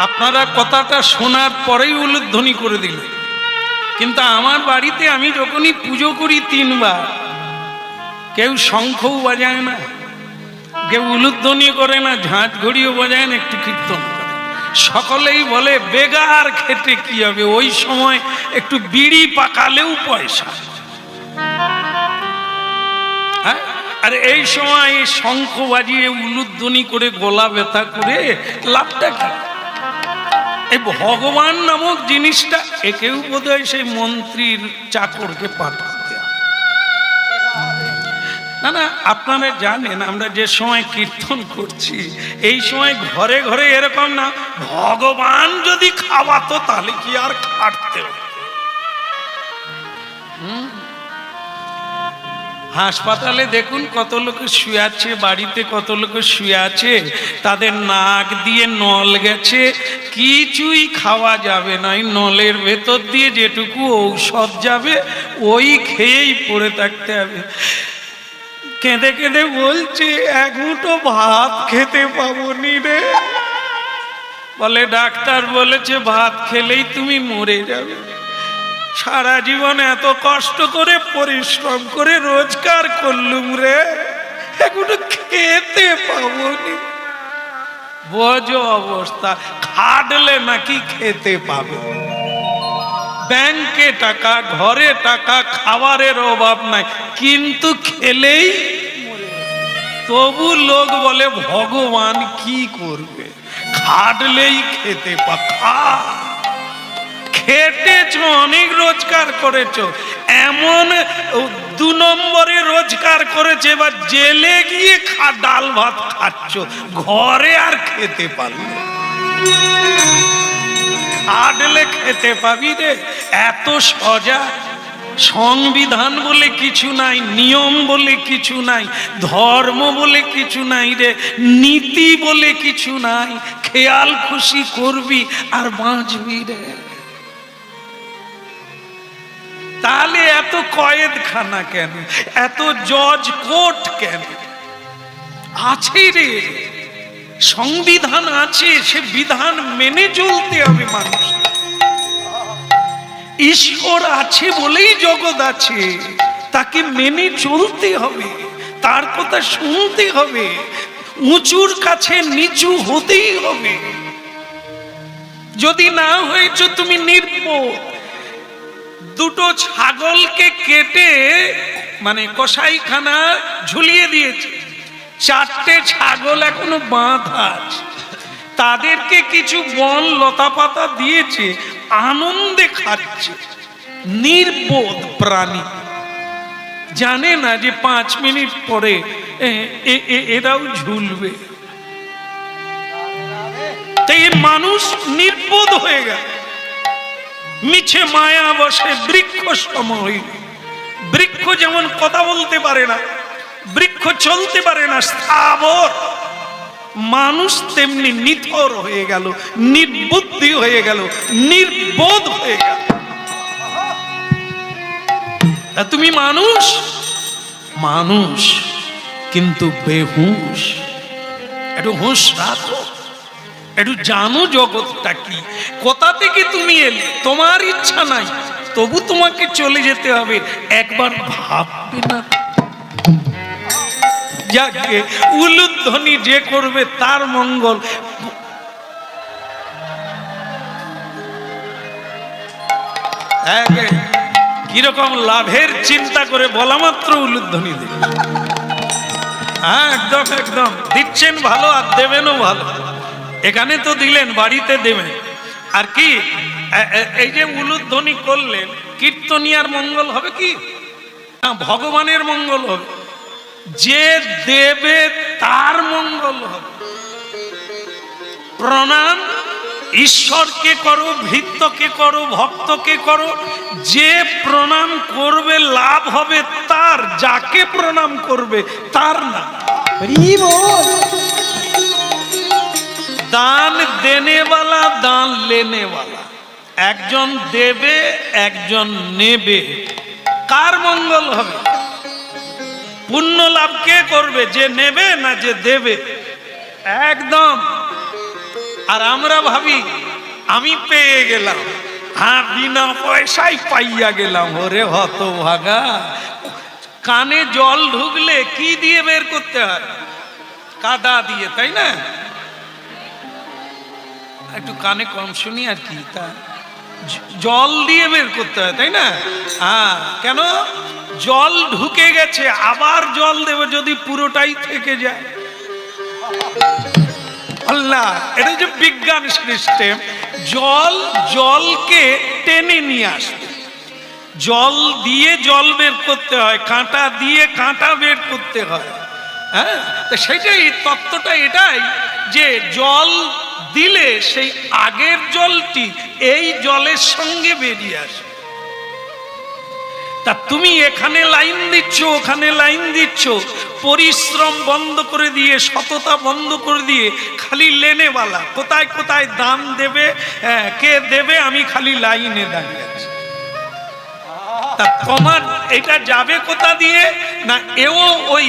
আপনারা কথাটা শোনার পরেই উলুধ্বনি করে দিলেন, কিন্তু আমার বাড়িতে আমি যখনই পুজো করি 3 বার, কেউ শঙ্খও বাজায় না, কেউ উলুধ্বনি করে না, ঝাঁট ঘড়িও বাজায় না, একটু কীর্তন করে। সকলেই বলে বেগার খেতে কি হবে, ওই সময় একটু বিড়ি পাকালেও পয়সা। হ্যাঁ, আর এই সময় শঙ্খ বাজিয়ে উলুধ্বনি করে গলা ব্যথা করে লাভটা কি? এই ভগবান নামক জিনিসটা একেও বোধ হয় সেই মন্ত্রীর চাকরকে পাঠাতে। না না, আপনারা জানেন আমরা যে সময় কীর্তন করছি এই সময় ঘরে ঘরে এরকম না, ভগবান যদি খাওয়াতো তাহলে কি আর খাটতে হতো? হাসপাতালে দেখুন কত লোকে শুয়ে আছে, বাড়িতে কত লোকে শুয়ে আছে, তাদের নাক দিয়ে নল গেছে, কিছুই খাওয়া যাবে না, নলের ভেতর দিয়ে যেটুকু ঔষধ যাবে ওই খেয়েই পড়ে থাকতে হবে। কেঁদে কেঁদে বলছে এক মুঠো ভাত খেতে পাবো নি রে। বলে ডাক্তার বলেছে ভাত খেলেই তুমি মরে যাবে। সারা জীবন এত কষ্ট করে পরিশ্রম করে রোজগার করলুম রে, এগুলো খেতে পাবো নি। বোঝো অবস্থা, খাটলে নাকি খেতে পাবে। ব্যাংকে টাকা, ঘরে টাকা, খাবারের অভাব নাই, কিন্তু খেলেই তবু লোক বলে ভগবান কি করবে, খাটলেই খেতে পা। খেটেছ, অনেক রোজগার করেছ, এমন 2 নম্বরে রোজগার করেছে, এবার জেলে গিয়ে ডাল ভাত খাচ্ছ, ঘরে আর খেতে পারলে খাটলে খেতে পাবি রে? এত সজা। সংবিধান বলে কিছু নাই, নিয়ম বলে কিছু নাই, ধর্ম বলে কিছু নাই রে, নীতি বলে কিছু নাই। খেয়াল খুশি করবি আর বাঁচবি রে। তাহলে এত কয়েদখানা কেন, এত জজ কোর্ট কেন? আছে রে, সংবিধান আছে, সে বিধান মেনে চলতে হবে মানুষ। ঈশ্বর আছে বলেই জগৎ আছে, তাকে মেনে চলতে হবে, তার কথা শুনতে হবে, উঁচুর কাছে নিচু হতেই হবে। যদি না হয়েছ তুমি নির্বোধ। 2টো ছাগলকে কেটে মানে কসাইখানা ঝুলিয়ে দিয়েছে, 4টে ছাগল এখনো বাঁধা আছে, তাদেরকে কিছু বন লতা পাতা দিয়েছে, আনন্দে খাচ্ছে। নির্বোধ প্রাণী, জানে না যে 5 মিনিট পরে এরাও ঝুলবে। তাই মানুষ নির্বোধ হয়ে গেল, মিছে মায়া বসে বৃক্ষ সম হইল। বৃক্ষ যেমন কথা বলতে পারে না, বৃক্ষ চলতে পারে না, স্থাবর, মানুষ তেমনি নিথর হয়ে গেল, নির্বুদ্ধি হয়ে গেল, নির্বোধ হয়ে গেল। তুমি মানুষ, মানুষ কিন্তু বেহুশ। একটু হুঁশ রাখো, একটু জানো জগৎটা কি, কোথা থেকে তুমি এলে। তোমার ইচ্ছা নাই, তবু তোমাকে চলে যেতে হবে, একবার ভাববে না? যাকে উলুধ্বনি যে করবে তার মঙ্গল। কিরকম লাভের চিন্তা করে বলা মাত্র উলুধ্বনি দেবে। হ্যাঁ, একদম একদম দিচ্ছেন ভালো, আর দেবেনও ভালো। এখানে তো দিলেন, বাড়িতে দেবেন। আর কি এই যে উলুধ্বনি করলেন, কীর্তনিয়ার মঙ্গল হবে কি না, ভগবানের মঙ্গল হবে। যে দেবে তার মঙ্গল হবে। প্রণাম ঈশ্বরকে করো, ভৃত্যকে করো, ভক্তকে করো। যে প্রণাম করবে লাভ হবে তার, যাকে প্রণাম করবে তার না। দান দেনেওয়ালা, দান লেনেওয়ালা, একজন দেবে একজন নেবে, কার মঙ্গল হবে? পুণ্য লাভ কে করবে, যে নেবে না যে দেবে? একদম আর আমরা ভাবি আমি পেয়ে গেলাম, হ্যাঁ বিনা পয়সায় পাইয়া গেলাম। ওরে হতভাগা, কানে জল ঢুকলে কি দিয়ে বের করতে হয়? কাদা দিয়ে, তাই না? একটু কানে কম শুনি আর কি, তা জল দিয়ে বের করতে হয়, তাই না? হ্যাঁ, কেন? জল ঢুকে গেছে, আবার জল দেবে যদি পুরোটাই থেকে যায়। আল্লাহ, এটা যে বিজ্ঞান সিস্টেম, জলকে টেনে নিয়ে আসবে। জল দিয়ে জল বের করতে হয়, কাঁটা দিয়ে কাঁটা বের করতে হয়। হ্যাঁ, তো সেটাই তত্ত্বটা এটাই যে জল দিলে সেই আগের জলটি এই জলের সঙ্গে বেরিয়ে আসে। তা তুমি এখানে লাইন দিচ্ছ, ওখানে লাইন দিচ্ছ, পরিশ্রম বন্ধ করে দিয়ে, সততা বন্ধ করে দিয়ে খালি লেনেওয়ালা, কোথায় কোথায় দান দেবে, কে দেবে, আমি খালি লাইনে দাঁড়িয়ে আছি। তা তোমার এটা যাবে কোথা দিয়ে? না, এও ওই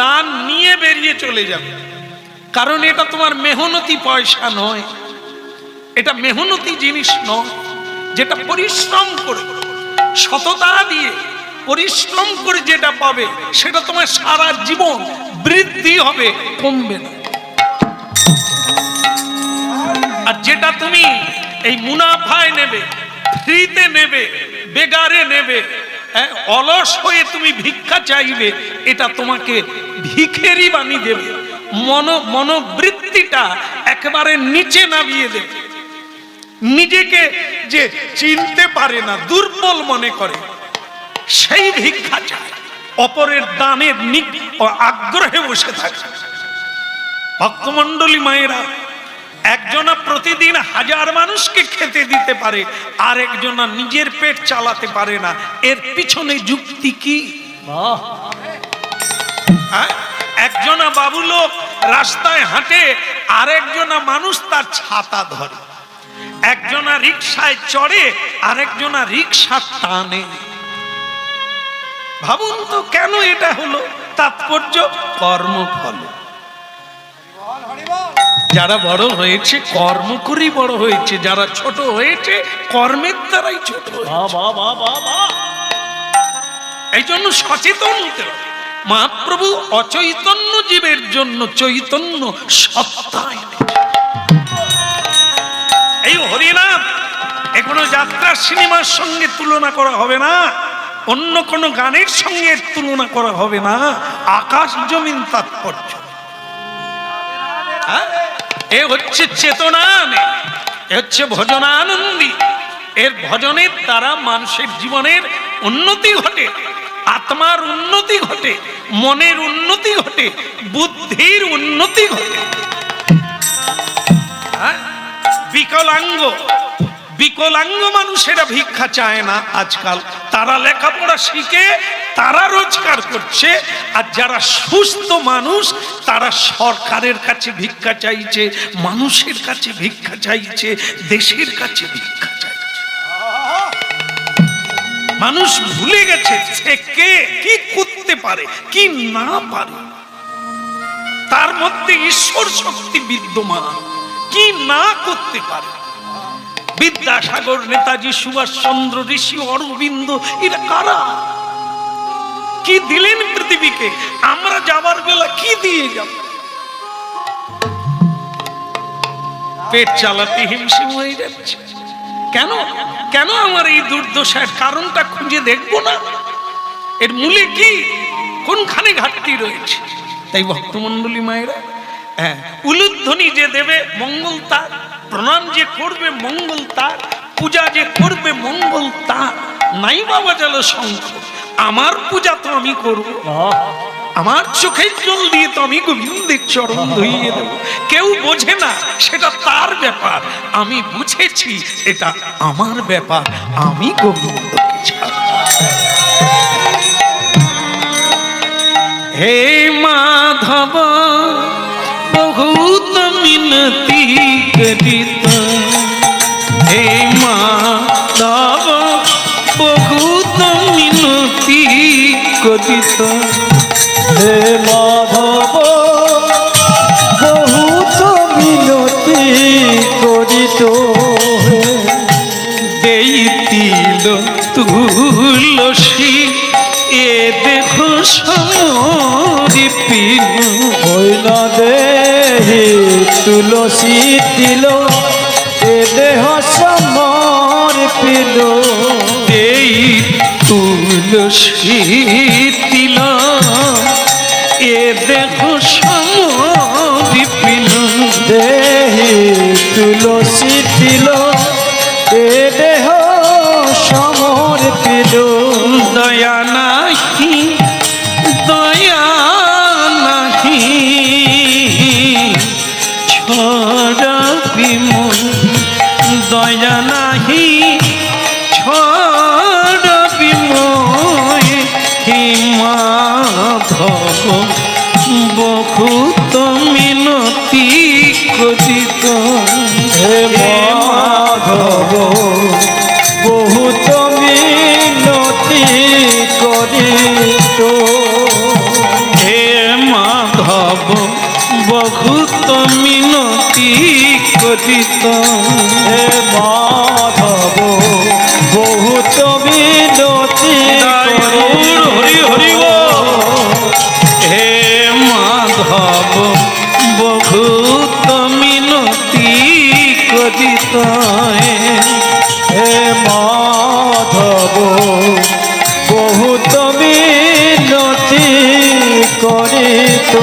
দান নিয়ে বেরিয়ে চলে যাবে। কারণ এটা তোমার মেহনতি পয়সা নয়, এটা মেহনতি জিনিস নয়, যেটা পরিশ্রম করে, সততা দিয়ে পরিশ্রম করে যেটা পাবে সেটা তোমার সারা জীবন বৃদ্ধি হবে, কমবে না। আর যেটা তুমি এই মুনাফায় নেবে, ফ্রিতে নেবে, বেগারে নেবে, অলস হয়ে তুমি ভিক্ষা চাইবে, এটা তোমাকে ভিখেরি বানিয়ে দেবে। মনোবৃত্তিটা একেবারে নিচে নামিয়ে দেবে। নিজেকে যে চিনতে পারে না, দুর্বল মনে করে, সেই ভিক্ষা চায়, অপরের দানের আগ্রহে বসে থাকে। ভক্তমণ্ডলী মায়েরা, একজনা প্রতিদিন 1000 মানুষকে খেতে দিতে পারে, আর একজনা নিজের পেট চালাতে পারে না। এর পিছনে যুক্তি কি? একজনা বাবু লোক রাস্তায় হাঁটে, আর একজনা মানুষ তার ছাতা ধরে। একজনা রিকশায় চড়ে, আরেকজনা রিকশা টানে। ভাবুন তো কেন এটা হলো? তাৎপর্য কর্মফল। যারা বড় হয়েছে কর্ম করেই বড় হয়েছে, যারা ছোট হয়েছে কর্মের দ্বারাই ছোট হয়েছে। এই জন্য সচেতন হতে হবে। মহাপ্রভু অচৈতন্য জীবের জন্য চৈতন্য সত্তায়। এই হরিনাম এখনো যাত্রা সিনেমার সঙ্গে তুলনা করা হবে না, অন্য কোন গানের সঙ্গে তুলনা করা হবে না। আকাশ জমিন তাৎপর্য। এ হচ্ছে চেতনা, এ হচ্ছে ভজনানন্দী। এর ভজনের দ্বারা মানুষের জীবনের উন্নতি ঘটে, আত্মার উন্নতি ঘটে, মনের উন্নতি ঘটে, বুদ্ধির উন্নতি ঘটে। বিকলাঙ্গ মানুষেরা ভিক্ষা চায় না আজকাল। তারা লেখাপড়া শিখে, তারা রোজগার করছে। আর যারা সুস্থ মানুষ, তারা সরকারের কাছে ভিক্ষা চাইছে, মানুষের কাছে ভিক্ষা চাইছে, দেশের কাছে ভিক্ষা চাইছে। মানুষ ভুলে গেছে সে কে, কি করতে পারে, কি না পারে। তার মধ্যে ঈশ্বর শক্তি বিদ্যমান, কি না করতে পারে। বিদ্যাসাগর, নেতাজি সুভাষচন্দ্র, ঋষি অরবিন্দ, এরা কারা? কি দিলেন পৃথিবীকে? আমরা যাবার বেলা কি দিয়ে যাব? পেট চালাতে হিমশিম হয়ে যাচ্ছে। কেন কেন আমার এই দুর্দশার কারণটা খুঁজে দেখবো না? এর মূলে কি, কোনখানে ঘাটতি রয়েছে? তাই ভক্তমণ্ডলী মায়েরা, উলুধ্বনি যে দেবে মঙ্গল তার, প্রণাম যে করবে মঙ্গল তার, পূজা যে করবে মঙ্গল তার। নাই বাবা জল শঙ্খ, আমার পূজা তো আমি করব, আমার চোখের জল দিয়ে তো আমি গোবিন্দের চরণ ধুইয়ে দেব। কেউ বোঝে না, সেটা তার ব্যাপার। আমি বুঝেছি, এটা আমার ব্যাপার। আমি গোবিন্দকে ছাড়ব। হে মাধব বহুত মিনতি করিত, হে মাধব বহুত মিনতি করিত, হে মাধব বহুত মিনতি তুলসী এ দেখো সমর্পিল ওই না দেহি তুলসী দিল এ দেহ সমর্পিল এই তুলসী তিল এ দেখো সমর্পিল দেহি তুলসী দিল এ দেহ সমর্পিল দয়া নাহি দয়া নাহি ছড়াবি মন দয়া নাহি ছড়াবি মই হে মাধব বহুত মিনতি করিত হে মাধব বহুত মিনতি করিত হে মাধব বহুত মিনতি করিত হে মাধব বহুত মিনতি করিত হরি হরি হে মাধব বহুত মিনতি করিত হে মাধব বহুত মিনতি করিত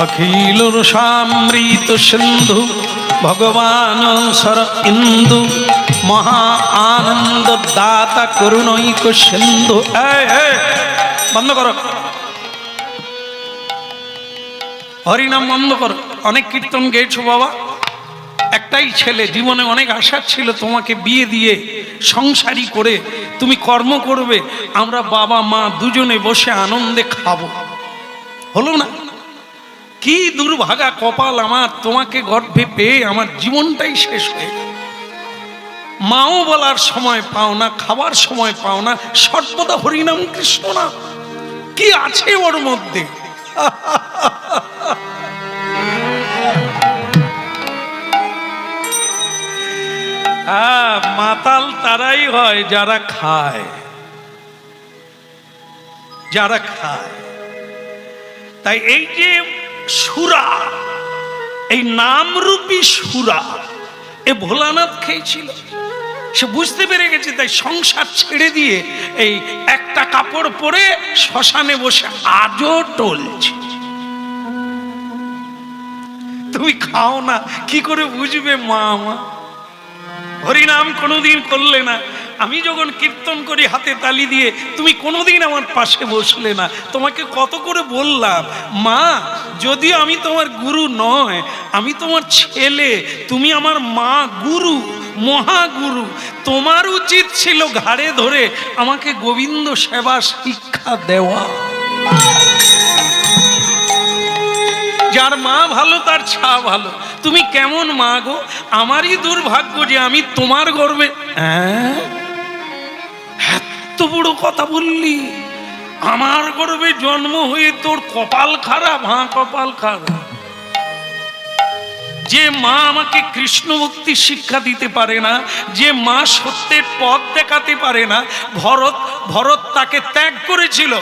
অখিল রসামৃত সিন্ধু ভগবান সর ইন্দু মহা আনন্দ দাতা করুণৈক সিন্ধু বন্ধ করো হরিনাম বন্ধ করো অনেক কীর্তন গেয়েছো বাবা একটাই ছেলে জীবনে অনেক আশা ছিল তোমাকে বিয়ে দিয়ে সংসারী করে তুমি কর্ম করবে আমরা বাবা মা দুজনে বসে আনন্দে খাবো হলো না কি দুর্ভাগা কপাল আমার তোমাকে গর্ভে পেয়ে আমার জীবনটাই শেষ হয়ে গেল মাও বলার সময় পাও না খাবার সময় পাও না সর্বদা হরিনাম কৃষ্ণ না কি আছে ওর মধ্যে মাতাল তারাই হয় যারা খায় যারা খায় তাই এই যে সুরা এই নামরূপী সুরা এ ভোলানাথ খেয়েছিল সে বুঝতে পেরে গেছে তাই সংসার ছেড়ে দিয়ে এই একটা কাপড় পরে শ্মশানে বসে আজও টলছে তুমি খাও না কি করে বুঝবে মা মা হরিনাম কোনোদিন করলে না আমি যখন কীর্তন করি হাতে তালি দিয়ে তুমি কোনোদিন আমার পাশে বসলে না তোমাকে কত করে বললাম মা যদিও আমি তোমার গুরু নয় আমি তোমার ছেলে তুমি আমার মা গুরু মহাগুরু তোমার উচিত ছিল ঘাড়ে ধরে আমাকে গোবিন্দ সেবা শিক্ষা দেওয়া যার মা ভালো তার ছা ভালো তুমি কেমন মা গো আমারই দুর্ভাগ্য যে আমি তোমার গর্বে এত বড় কথা বললি আমার গর্বে জন্ম হয়ে তোর কপাল খারাপ হ্যাঁ কপাল খারাপ যে মা আমাকে কৃষ্ণ ভক্তি শিক্ষা দিতে পারে না যে মা সত্যের পথ দেখাতে পারে না ভরত তাকে ত্যাগ করেছিল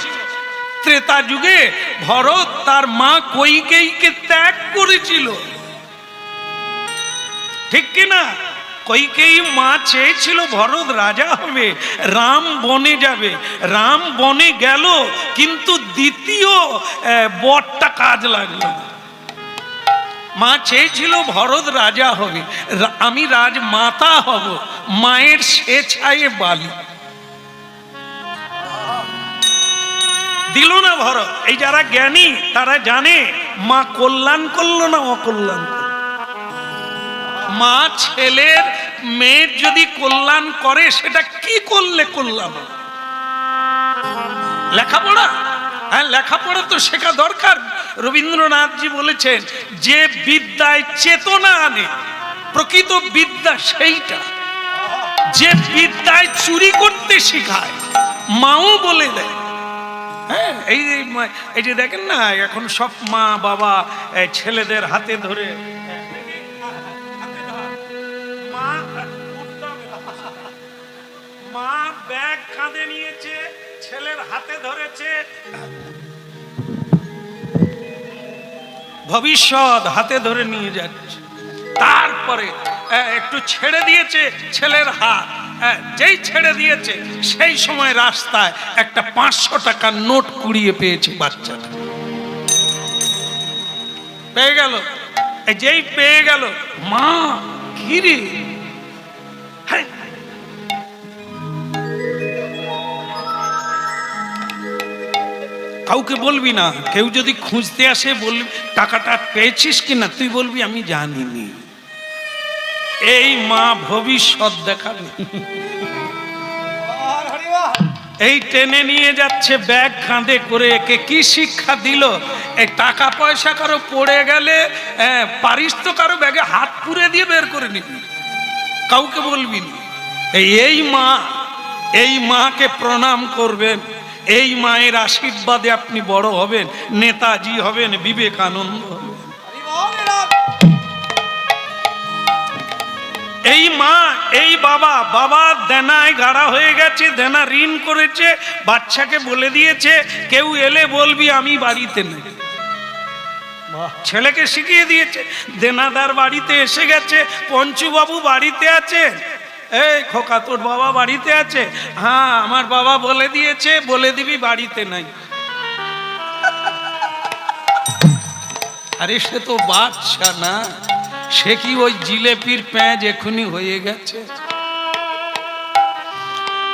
ত্রেতা যুগে ভরত তার মা কৈকেয়ীকে ত্যাগ করেছিল ঠিক কিনা কৈকেয়ী মা চেয়েছিল ভরত রাজা হবে রাম বনে যাবে রাম বনে গেল কিন্তু দ্বিতীয় বরটা কাজ লাগলো না মা চেয়েছিল ভরত রাজা হবে আমি রাজমাতা হব মায়ের স্বেচ্ছায় বালি দিল না ভরত এই যারা জ্ঞানী তারা জানে মা কল্যাণ করলো না অকল্যাণ মা ছেলের মেয়ের যদি কল্যাণ করে সেটা কি করলে কল্যাণ লেখাপড়া হ্যাঁ লেখাপড়া তো শেখা দরকার রবীন্দ্রনাথজি বলেছেন যে বিদ্যায় চেতনা আনে প্রকৃত বিদ্যা সেইটা যে বিদ্যায় চুরি করতে শেখায় মাও বলে দেয় হ্যাঁ এই যে দেখেন না এখন সব মা বাবা ছেলেদের হাতে ধরে মা কাঁধে নিয়েছে, ছেলের হাতে ধরেছে, ভবিষ্যৎ হাতে ধরে নিয়ে যাচ্ছে। তারপরে একটু ছেড়ে দিয়েছে ছেলের হাত, যেই ছেড়ে দিয়েছে সেই সময় রাস্তায় একটা 500 টাকার নোট কুড়িয়ে পেয়েছে বাচ্চাটা। পেয়ে গেল, যেই পেয়ে গেল, মা কি রে, কাউকে বলবি না। কেউ যদি খুঁজতে আসে বলবি টাকাটা পেয়েছিস কিনা, তুই বলবি আমি জানিনি। এই মা ভবিষ্যৎ দেখাবে। এই টেনে নিয়ে যাচ্ছে ব্যাগ কাঁধে করে, একে কি শিক্ষা দিল? এই টাকা পয়সা কারো পড়ে গেলে পারিস তো কারো ব্যাগে হাত পুরে দিয়ে বের করে নিবি, কাউকে বলবি না। এই মা, এই মাকে প্রণাম করবেন। এই মায়ের আশীর্বাদে আপনি বড় হবেন, নেতাজি হবেন, বিবেকানন্দ হবেন। এই মা, এই বাবা, বাবা দেনায় গাড়া হয়ে গেছে, দেনা ঋণ করেছে, বাচ্চাকে বলে দিয়েছে কেউ এলে বলবি আমি বাড়িতে নেই। ছেলেকে শিখিয়ে দিয়েছে, দেনাদার বাড়িতে এসে গেছে, পঞ্চুবাবু বাড়িতে আছে, এই খোকা তোর বাবা বাড়িতে আছে? হ্যাঁ আমার বাবা বলে দিয়েছে, বলে দিবি বাড়িতে নাই। আরে সে তো বাচ্চা না, সে কি ওই জিলেপির প্যাঁজ এখনই হয়ে গেছে?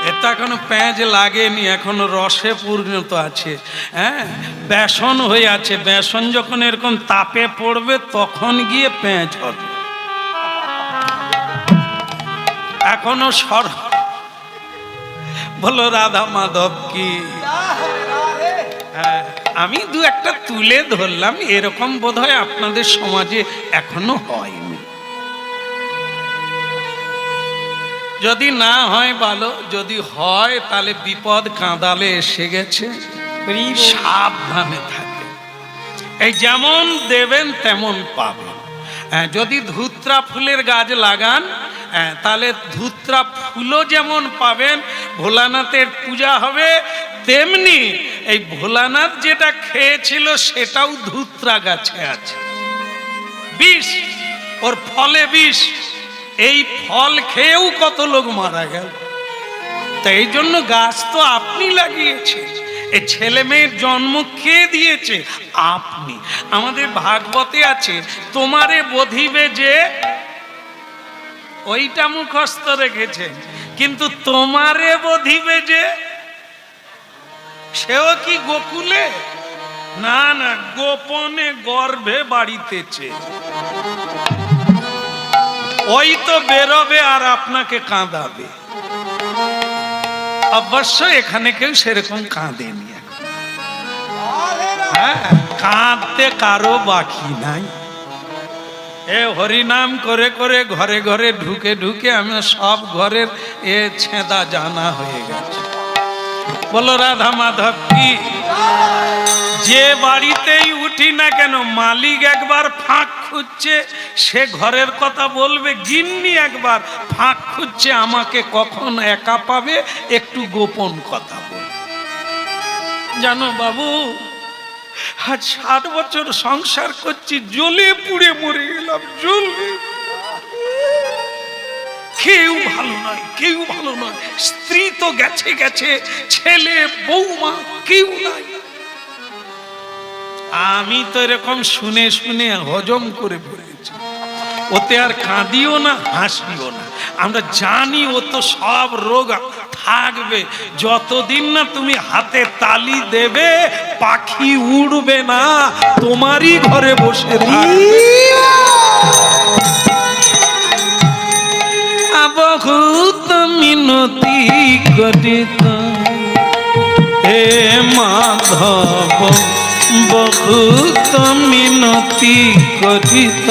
এটা এখনো প্যাঁজ লাগেনি, এখনো রসে পরিণত আছে। হ্যাঁ, বেসন হয়ে আছে, বেসন যখন এরকম তাপে পড়বে তখন গিয়ে প্যাঁজ হবে। এখনো সর বলো রাধা মাধব কি। হ্যাঁ, আমি দু একটা তুলে ধরলাম, এরকম বোধহয় আপনাদের সমাজে এখনো হয়নি। যদি না হয় ভালো, যদি হয় তাহলে বিপদ কাঁদালে এসে গেছে, সাবধানে থাকে। এই যেমন দেবেন তেমন পাবেন। যদি ধুত্রা ফুলের গাছ লাগান তাহলে ধুত্রা ফুলও যেমন পাবেন, ভোলানাথের পূজা হবে, তেমনি এই ভোলানাথ যেটা খেয়েছিল সেটাও ধুত্রা গাছে আছে। বিষ, ওর ফলে বিষ, এই ফল খেয়েও কত লোক মারা গেল। তো এই জন্য গাছ তো আপনি লাগিয়েছেন, এই ছেলে মেয়ের জন্ম কে দিয়েছে? আপনি। আমাদের ভাগবতে আছে, তোমারে বধিবে যে, ওইটা মুখস্থ রেখেছে, কিন্তু তোমারে বধিবে যে, সেও কি গোকুলে? না না, গোপনে গর্ভে বাড়িতেছে। ওই তো বেরোবে আর আপনাকে কাঁদাবে। অবশ্য এখানে কেউ সেরকম কাঁদেনি। হ্যাঁ, কাঁদতে কারো বাকি নাই। এ হরিনাম করে করে ঘরে ঘরে ঢুকে ঢুকে আমি সব ঘরের এ ছেঁদা জানা হয়ে গেছে। বলো রাধা মাধব কি। যে বাড়িতেই উঠি না কেন মালিক একবার ফাঁক খুঁজছে, সে ঘরের কথা বলবে, গিন্নি একবার ফাঁক খুঁজছে আমাকে কখন একা পাবে, একটু গোপন কথা বল। জানো বাবু, আজ 7 বছর সংসার করছি, জ্বলে পুড়ে মরে গেলাম। জ্বলে, কেউ ভালো নয়, কেউ ভালো নয়। স্ত্রী তো গেছে গেছে, ছেলে বৌমা কেউ নাই। আমি তো এরকম শুনে শুনে হজম করে পড়েছি। ওতে আর কাঁদিও না, হাসিও না। আমরা জানি ও তো সব রোগ থাকবে, যতদিন না তুমি হাতে তালি দেবে পাখি উড়বে না, তোমারই ঘরে বসে থাকবে। বহুত মিনতি করিত হে মাধব, বহুত মিনতি করিত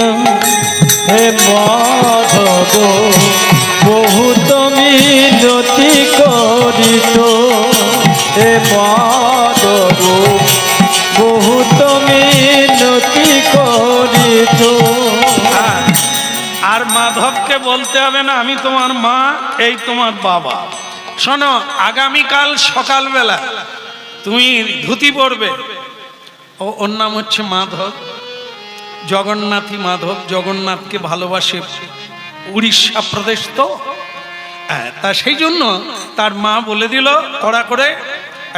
হে মাধব, বহুত মিনতি করিত হে মাধব, বহুত মিনতি করিত। আর মাধবকে বলতে হবে না আমি তোমার মা, এই তোমার বাবা। শোনো, আগামীকাল সকালবেলা তুমি ধুতি পরবে। ওর নাম হচ্ছে মাধব, জগন্নাথী মাধব। জগন্নাথকে ভালোবাসে, উড়িষ্যা প্রদেশ তো। তা সেই জন্য তার মা বলে দিল কড়া করে,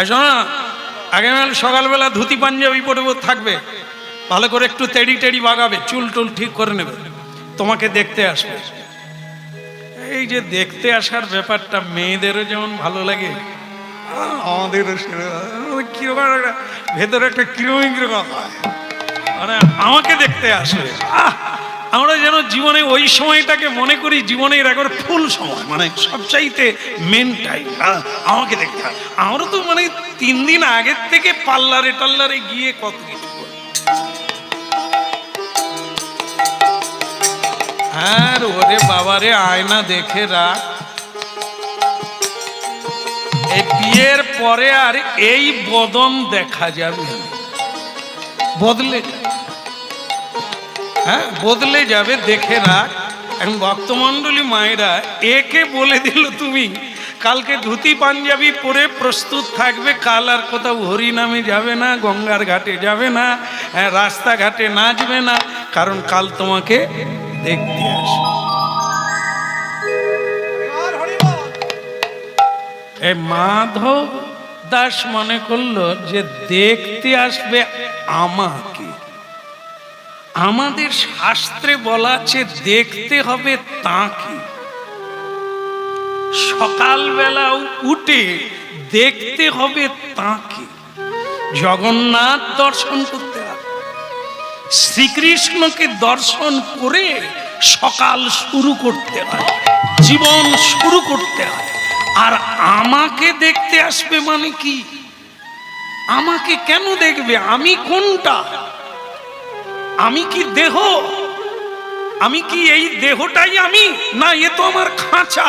শোনো আগামীকাল সকালবেলা ধুতি পাঞ্জাবি পরে থাকবে, ভালো করে একটু তেড়ি টেড়ি বাগাবে, চুল টুল ঠিক করে নেবে, তোমাকে দেখতে আসবে। এই যে দেখতে আসার ব্যাপারটা মেয়েদেরও যেমন ভালো লাগে, আমাদেরও কিরকম একটা ভেতরে একটা কিরকম কিরকম হয়, মানে আমাকে দেখতে আসবে। আমরা যেন জীবনে ওই সময়টাকে মনে করি জীবনের একবার ফুল সময়, মানে সবচাইতে মেন টাইম আমাকে দেখতে হয়। আমরা তো মানে 3 দিন আগের থেকে পার্লারে টাল্লারে গিয়ে কত কিছু করি। আর ওরে বাবারে আয়না দেখে রাখ, এই বিয়ের পরে আর এই বদন দেখা যাবে না, বদলে বদলে যাবে, দেখে রাখ। এখন ভক্তমণ্ডলী মায়েরা একে বলে দিল তুমি কালকে ধুতি পাঞ্জাবি পরে প্রস্তুত থাকবে, কাল আর কোথাও হরিনামে যাবে না, গঙ্গার ঘাটে যাবে না, রাস্তাঘাটে নাচবে না, কারণ কাল তোমাকে দেখতে আসে। এই মাধব দাস মনে করলো যে দেখতে আসবে আমাকে। আমাদের শাস্ত্রে বলা আছে দেখতে হবে তাকে। সকালবেলা উঠে দেখতে হবে তাকে, জগন্নাথ দর্শন করতে হবে, শ্রীকৃষ্ণকে দর্শন করে সকাল শুরু করতে হয়, জীবন শুরু করতে হয়। আর আমাকে দেখতে আসবে মানে কি? আমাকে কেন দেখবে? আমি কোনটা? আমি কি দেহ? আমি কি এই দেহটাই আমি? না, এ তো আমার খাঁচা,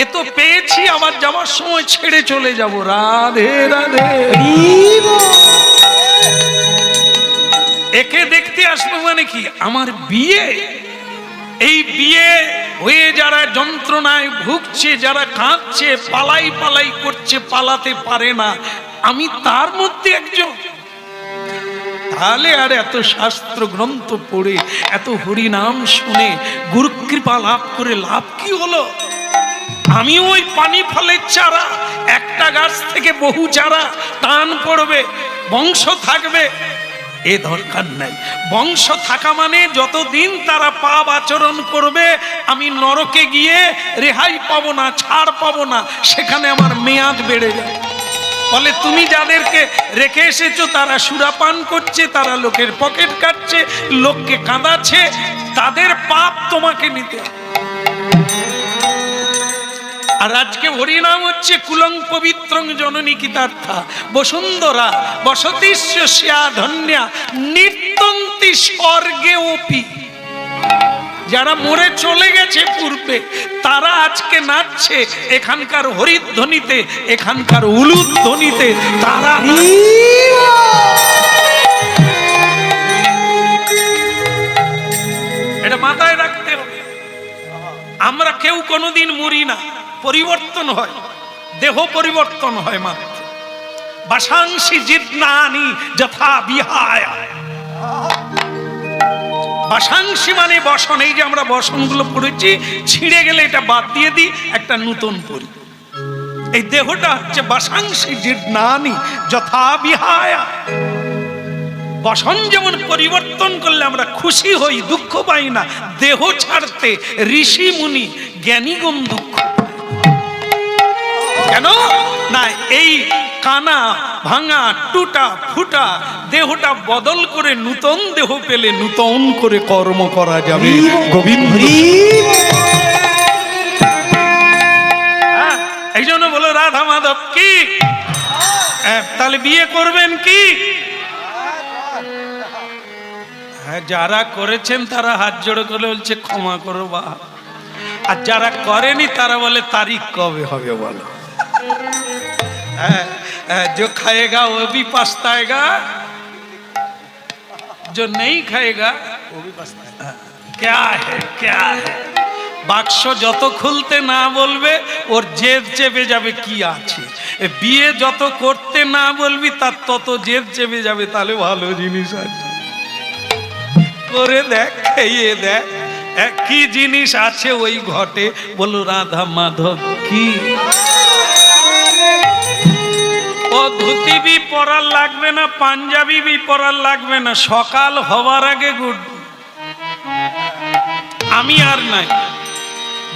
এ তো পেয়েছি, আবার যাওয়ার সময় ছেড়ে চলে যাব। রাধে রাধে। একে দেখতে আসবে মানে কি? আমার বিয়ে, এই বিয়ে হয়ে যারা যন্ত্রণায় ভুগছে, যারা কাঁদছে, পালাই পালাই করছে, পালাতে পারে না, আমি তার মধ্যে একজন। তাহলে আর এত শাস্ত্র গ্রন্থ পড়ে, এত হরিনাম শুনে, গুরু কৃপা লাভ করে লাভ কি হলো? আমি ওই পানি ফলের চারা, একটা গাছ থেকে বহু চারা টান পড়বে, বংশ থাকবে, এ দরকার নাই। বংশ থাকা মানে যতদিন তারা পাপ আচরণ করবে, আমি নরকে গিয়ে রেহাই পাবো না, ছাড় পাবো না, সেখানে আমার মেয়াদ বেড়ে যায়। ফলে তুমি যাদেরকে রেখে এসেছো তারা সুরাপান করছে, তারা লোকের পকেট কাটছে, লোককে কাঁদাচ্ছে, তাদের পাপ তোমাকে নিতে। আর আজকে হরিনাম হচ্ছে কুলং পবিত্রং জননী কীতার্থা বসুন্ধরা বসতিস্যা ধন্যা নিত্যন্তি স্বর্গে অপি। যারা মরে চলে গেছে পূর্বে, তারা আজকে নাচছে এখানকার হরিধ্বনিতে, এখানকার উলুধ্বনিতে, তারা এটা মাথায় রাখতে হবে। আমরা কেউ কোনোদিন মরি না, পরিবর্তন হয়, দেহ পরিবর্তন হয় মাত্র। বাসাংসি জিদ্নানি যথা বিহায়। বাসাংসি মানে বসন, এই যে আমরা বসনগুলো পড়েছি, ছিঁড়ে গেলে এটা বাদ দিয়ে দিই, একটা নতুন পড়ি। এই দেহটা হচ্ছে বাসাংসি জীর্ণানি যথা বিহায়। বসন যেমন পরিবর্তন করলে আমরা খুশি হই, দুঃখ পাই না, দেহ ছাড়তে ঋষি মুনি জ্ঞানীগণ দুঃখ কেন? না, এই কানা ভাঙা টুটা ফুটা দেহটা বদল করে নূতন দেহ পেলে নূতন করে কর্ম করা যাবে। গোবিন্দ এই জন্য বলো রাধা মাধব কি? তাহলে বিয়ে করবেন কি? যারা করেছেন তারা হাত জোড়ো করে বলছে ক্ষমা করো বা, আর যারা করেনি তারা বলে তারিখ কবে হবে বলো। जो खाएगा वो भी पछताएगा, जो नहीं खाएगा वो भी पछताएगा। क्या है क्या है? বাক্স যত খুলতে না বলবে ওর জেদ চেপে যাবে কি আছে। বিয়ে যত করতে না বলবি তার তত জেদ চেপে যাবে, তাহলে ভালো জিনিস আছে করে দেখ, খেয়ে দেখ কি জিনিস আছে ওই ঘটে। বলো রাধা মাধব কি। ও ধুতি বি পরার লাগবে না, পাঞ্জাবি বি পরার লাগবে না, সকাল হবার আগে গুড। আমি আর নাই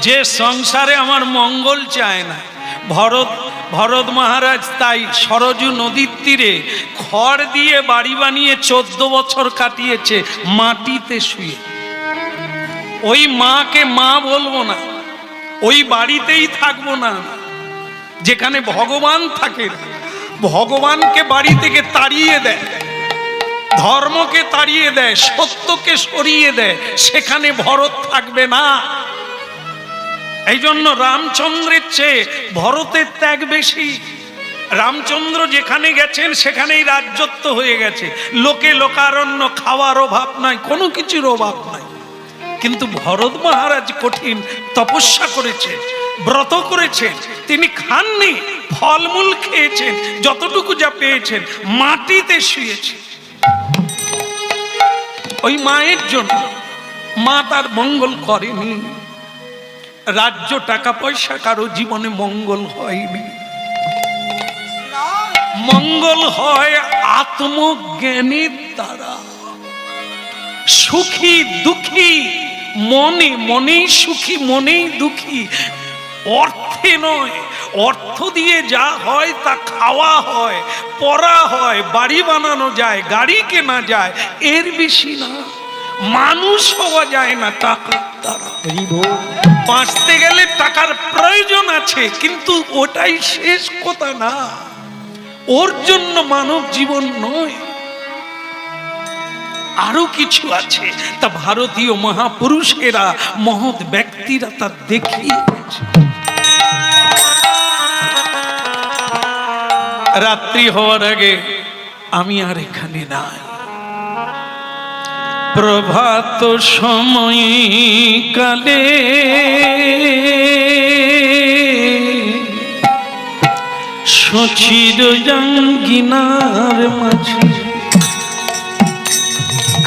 যে সংসারে আমার মঙ্গল চায় না। ভরত মহারাজ তাই সরজু নদীর তীরে খড় দিয়ে বাড়ি বানিয়ে 14 বছর কাটিয়েছে মাটিতে শুয়ে। ওই মাকে মা বলবো না, ওই বাড়িতেই থাকবো না যেখানে ভগবান থাকে। ভগবানকে বাড়ি থেকে তাড়িয়ে দেয়, ধর্মকে তাড়িয়ে দেয়, সত্যকে সরিয়ে দেয়, সেখানে ভরত থাকবে না। এই জন্য রামচন্দ্রের চেয়ে ভরতের ত্যাগ বেশি। রামচন্দ্র যেখানে গেছেন সেখানেই রাজ্যত্ব হয়ে গেছে, লোকে লোকারণ্য, খাওয়ার অভাব নাই, কোনো কিছুর অভাব নাই। কিন্তু ভরত মহারাজ কঠিন তপস্যা করেছেন, ব্রত করেছেন, তিনি খাননি, ফলমূল খেয়েছেন, যতটুকু যা পেয়েছেন মাটিতে শুয়েছেন ওই মায়ের জন্য। মা তার মঙ্গল করেনি। রাজ্য টাকা পয়সা কারো জীবনে মঙ্গল হয়নি। মঙ্গল হয় আত্মজ্ঞানের দ্বারা। সুখী দুঃখী মনে, মনেই সুখী মনেই দুঃখী, অর্থে নয়। অর্থ দিয়ে যা হয় তা খাওয়া হয়, পড়া হয়, বাড়ি বানানো যায়, গাড়ি কেনা যায়, এর বেশি না। মানুষ হওয়া যায় না টাকার দ্বারা। বাঁচতে গেলে টাকার প্রয়োজন আছে, কিন্তু ওটাই শেষ কথা না। ওর জন্য মানব জীবন নয়, আরো কিছু আছে। তা ভারতীয় মহাপুরুষেরা, মহৎ ব্যক্তিরা তা দেখিয়ে গেছে। রাত্রি হওয়ার আগে আমি আর এখানে নাই। প্রভাত সময় কালে সচির জাঙ্গিনার মাঝে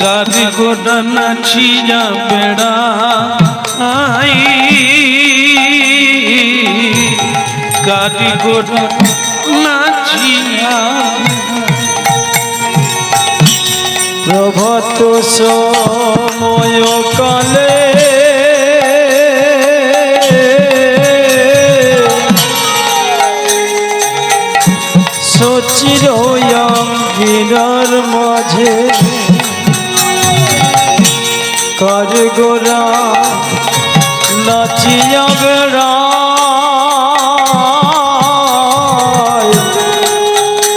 গাড়ি গোড়া নাচিয়া বেড়াই, গাড়ি গোড়া নাচিয়া। প্রভাত সময় কালে সচির অঙ্গিনার মাঝে কারগোরা নাচিয়া বেড়ায়,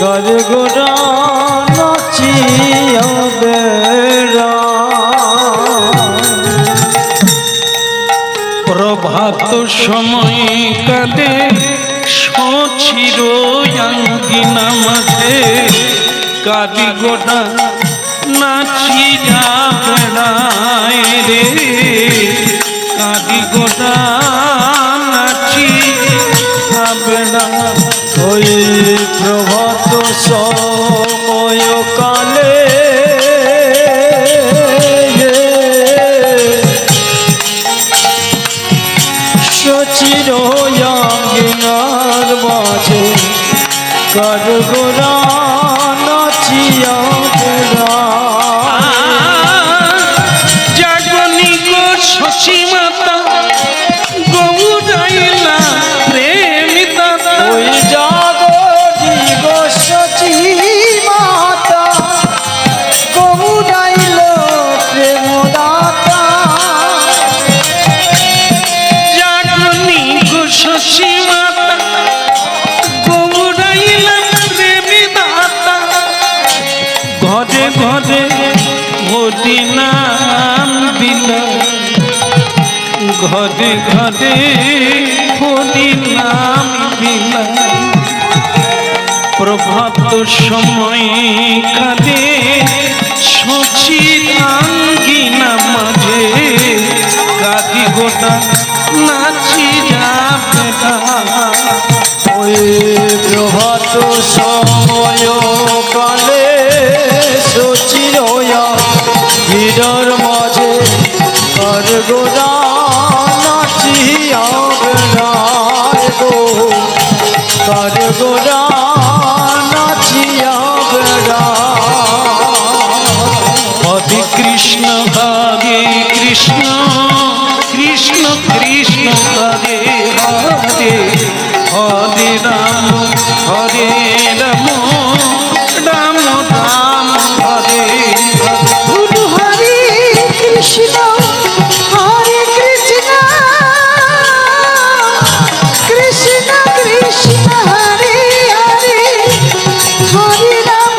কারগোরা নাচিয়া বেড়ায়। প্রভাত সময় কালে সচির অঙ্গিনা মাঝে গাড়ি গোড়া নাচিয়া বেড়ায় রে, গাড়ি গোড়া নাচিয়া বেড়ায়। ওই প্রভাত সময় কালে সচির অঙ্গিনার মাঝে কারগোরা নাচিয়া জাগনি গো শশী মাতা গৌরাইলা প্রেমিতা। ওই জাগনি গো সচি মাতা গৌরাইল প্রেমদাতা। জাগনি গো শশী মাতা গৌরাইলা প্রেমিদাতা। ঘরে ঘরে হরি নাম বিলা, ঘরে ঘরে হরি নাম বিলা। প্রভাত সময় কালে সচির আঙ্গিনা মাঝে গাদি গোটা নাচি যাবে ওই প্রভাত সময় কালে সচিরয়া ভিড়র মাঝে আর গোরা নাচিয়া বেড়ায় গো কার গোরা নাচিয়া বেড়ায় হরে কৃষ্ণ কৃষ্ণ কৃষ্ণ কৃষ্ণ হরে হরে হরে রাম রাম রাম হরে হরে গুরু হরে কৃষ্ণ কৃষ্ণ কৃষ্ণ হরে হরে হরে রাম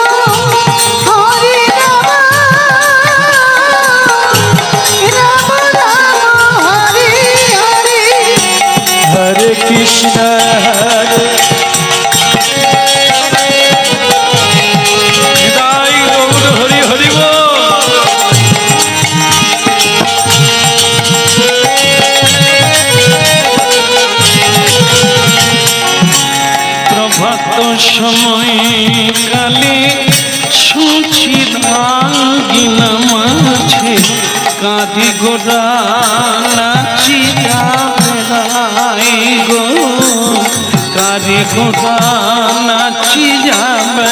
রাম রাম হরে হরে হরে কৃষ্ণ হরে হৃদয় গৌর হরি হরি বল। প্রভাত সময় কালে শুনছি ধাঙ্গিনা মাঝে কাঁদি গোরা নাচি যাবে গো কাঁদি গোরা নাচি যাবে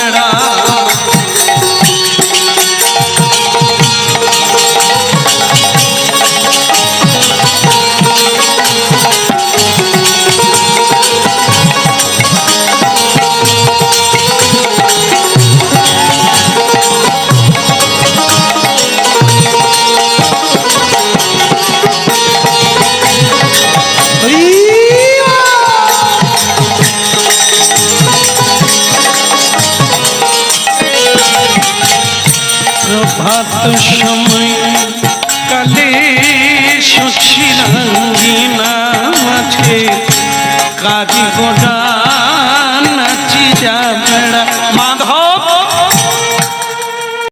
প্রভাত সময় কালে সচিরাঙ্গিনা মাঝে কাজী গোড়া